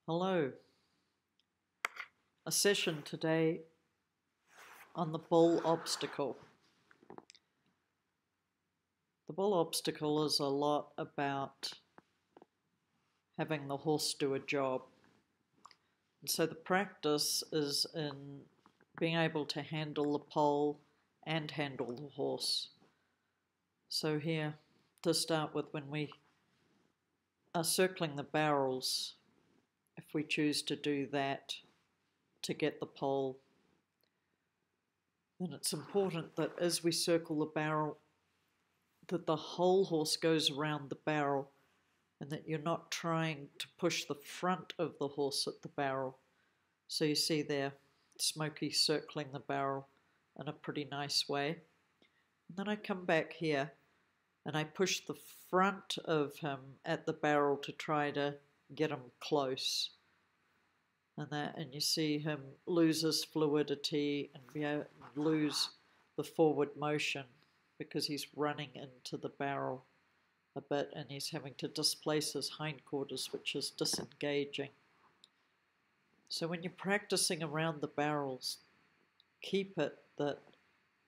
Hello, a session today on the bull obstacle. The bull obstacle is a lot about having the horse do a job. And so the practice is in being able to handle the pole and handle the horse. So here, to start with, when we are circling the barrels, if we choose to do that to get the pole, then it's important that as we circle the barrel, that the whole horse goes around the barrel and that you're not trying to push the front of the horse at the barrel. So you see there, Smokey circling the barrel in a pretty nice way. And then I come back here and I push the front of him at the barrel to try to get him close. And you see him lose his fluidity and lose the forward motion because he's running into the barrel a bit and he's having to displace his hindquarters, which is disengaging. So when you're practicing around the barrels, keep it that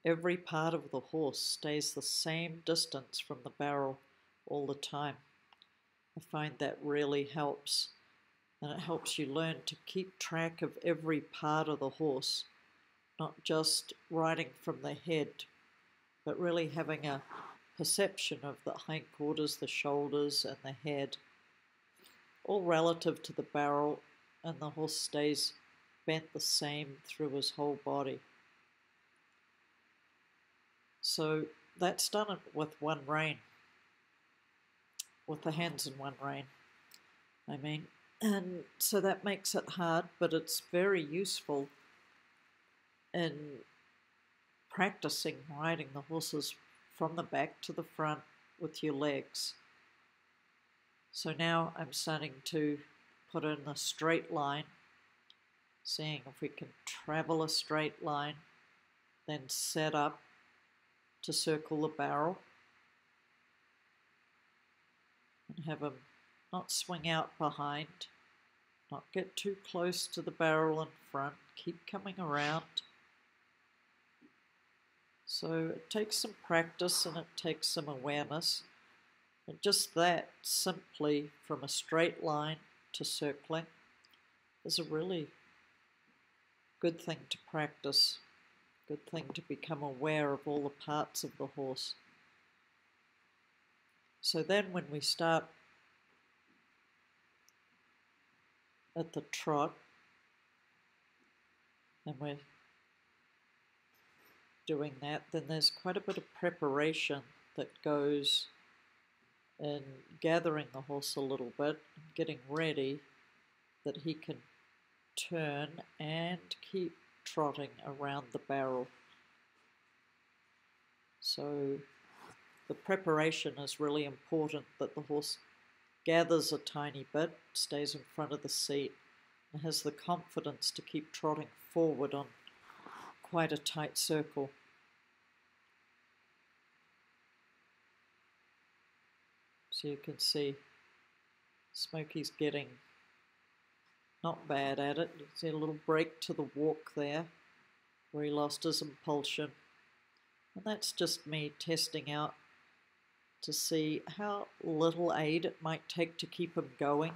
every part of the horse stays the same distance from the barrel all the time. I find that really helps, and it helps you learn to keep track of every part of the horse, not just riding from the head, but really having a perception of the hindquarters, the shoulders, and the head, all relative to the barrel, and the horse stays bent the same through his whole body. So that's done with one rein, with the hands in one rein, I mean. And so that makes it hard, but it's very useful in practicing riding the horses from the back to the front with your legs. So now I'm starting to put in a straight line, seeing if we can travel a straight line, then set up to circle the barrel and have him not swing out behind, not get too close to the barrel in front, keep coming around. So it takes some practice and it takes some awareness. And just that, simply from a straight line to circling, is a really good thing to practice, good thing to become aware of all the parts of the horse. So then when we start at the trot, and we're doing that, then there's quite a bit of preparation that goes in gathering the horse a little bit, and getting ready that he can turn and keep trotting around the barrel. So the preparation is really important, that the horse gathers a tiny bit, stays in front of the seat, and has the confidence to keep trotting forward on quite a tight circle. So you can see Smokey's getting not bad at it. You see a little break to the walk there where he lost his impulsion. And that's just me testing out to see how little aid it might take to keep him going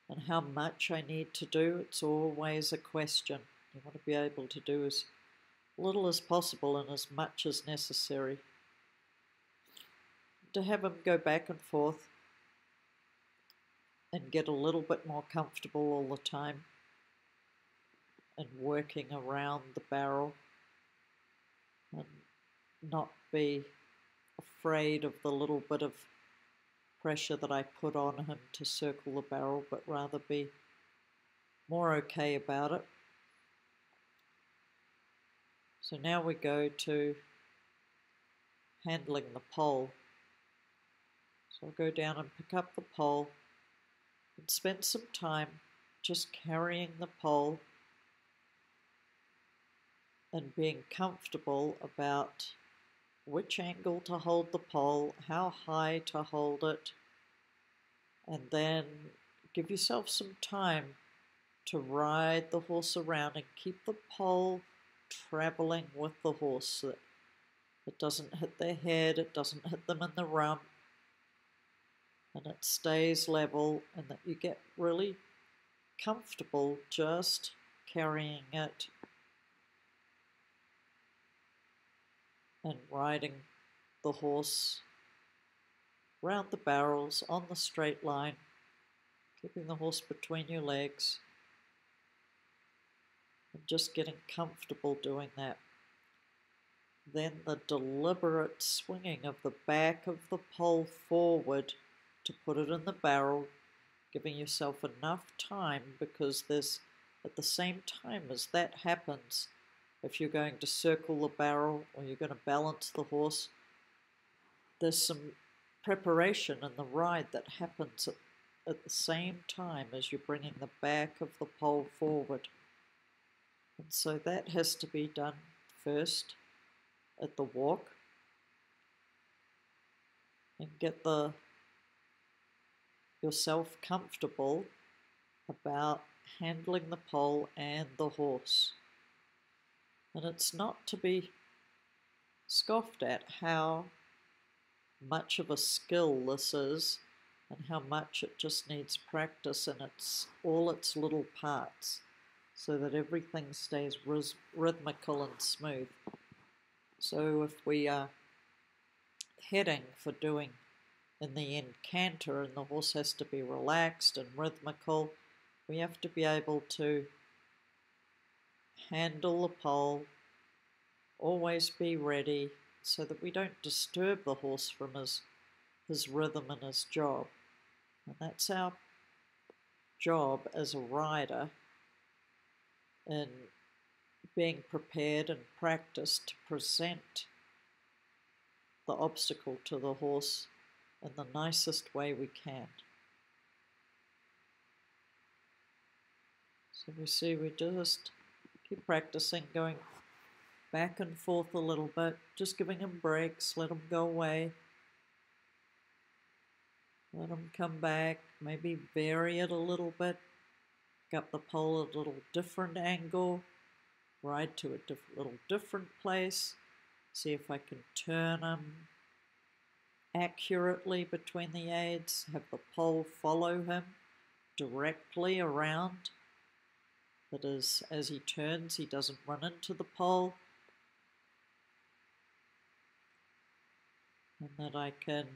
and how much I need to do. It's always a question. You want to be able to do as little as possible and as much as necessary. To have him go back and forth and get a little bit more comfortable all the time and working around the barrel and not be afraid of the little bit of pressure that I put on him to circle the barrel, but rather be more okay about it. So now we go to handling the pole. So I'll go down and pick up the pole and spend some time just carrying the pole and being comfortable about which angle to hold the pole, how high to hold it, and then give yourself some time to ride the horse around and keep the pole traveling with the horse so that it doesn't hit their head, it doesn't hit them in the rump, and it stays level, and that you get really comfortable just carrying it and riding the horse round the barrels on the straight line, keeping the horse between your legs and just getting comfortable doing that. Then the deliberate swinging of the back of the pole forward to put it in the barrel, giving yourself enough time, because there's, at the same time as that happens, if you're going to circle the barrel or you're going to balance the horse, there's some preparation in the ride that happens at the same time as you're bringing the back of the pole forward. And so that has to be done first at the walk, and get yourself comfortable about handling the pole and the horse. And it's not to be scoffed at how much of a skill this is, and how much it just needs practice in all its little parts, so that everything stays rhythmical and smooth. So if we are heading for doing in the end canter, and the horse has to be relaxed and rhythmical, we have to be able to handle the pole, always be ready, so that we don't disturb the horse from his rhythm and his job. And that's our job as a rider, in being prepared and practiced to present the obstacle to the horse in the nicest way we can. So we see we just keep practicing, going back and forth a little bit, just giving him breaks, let him go away, let him come back, maybe vary it a little bit, pick up the pole at a little different angle, ride to a little different place, see if I can turn him accurately between the aids, have the pole follow him directly around. That is, as he turns, he doesn't run into the pole, and that I can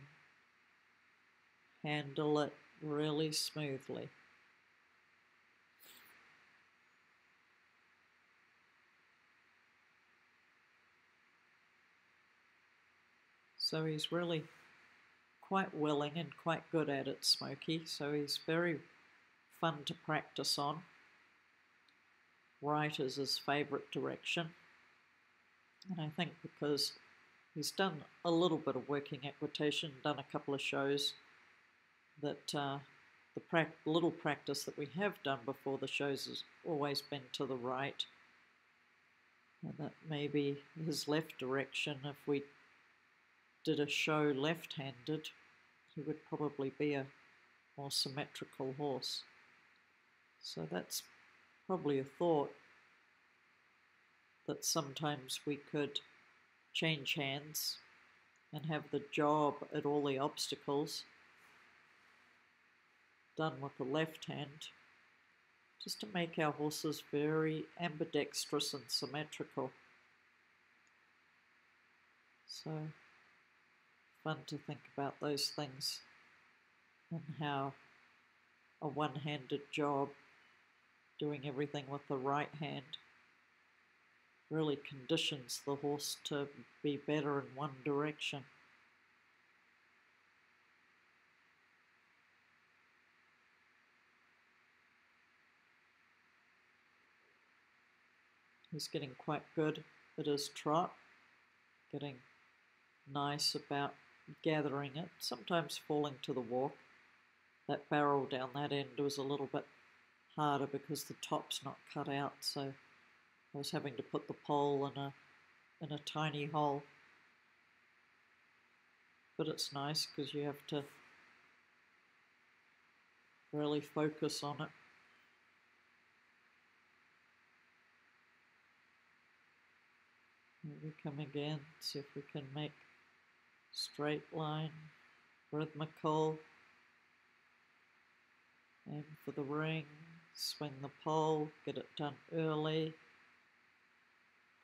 handle it really smoothly. So he's really quite willing and quite good at it, Smokey, so he's very fun to practice on. Right is his favourite direction, and I think because he's done a little bit of working equitation, done a couple of shows, that the little practice that we have done before the shows has always been to the right, and that maybe his left direction, if we did a show left-handed, he would probably be a more symmetrical horse. So that's probably a thought, that sometimes we could change hands and have the job at all the obstacles done with the left hand, just to make our horses very ambidextrous and symmetrical. So fun to think about those things, and how a one-handed job, doing everything with the right hand, really conditions the horse to be better in one direction. He's getting quite good at his trot, getting nice about gathering it, sometimes falling to the walk. That barrel down that end was a little bit harder because the top's not cut out, so I was having to put the pole in a tiny hole. But it's nice because you have to really focus on it. Here we come again, see if we can make straight line, rhythmical. Aim for the ring, swing the pole, get it done early.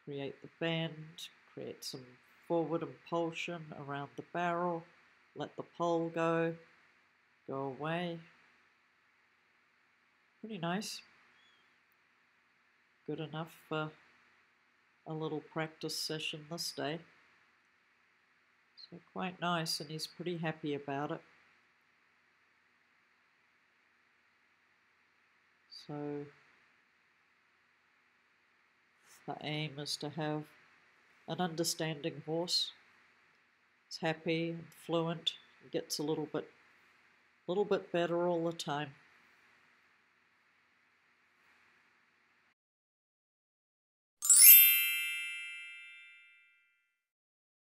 Create the bend, create some forward impulsion around the barrel, let the pole go away. Pretty nice. Good enough for a little practice session this day. So quite nice, and he's pretty happy about it. So the aim is to have an understanding horse. It's happy and fluent, gets a little bit better all the time.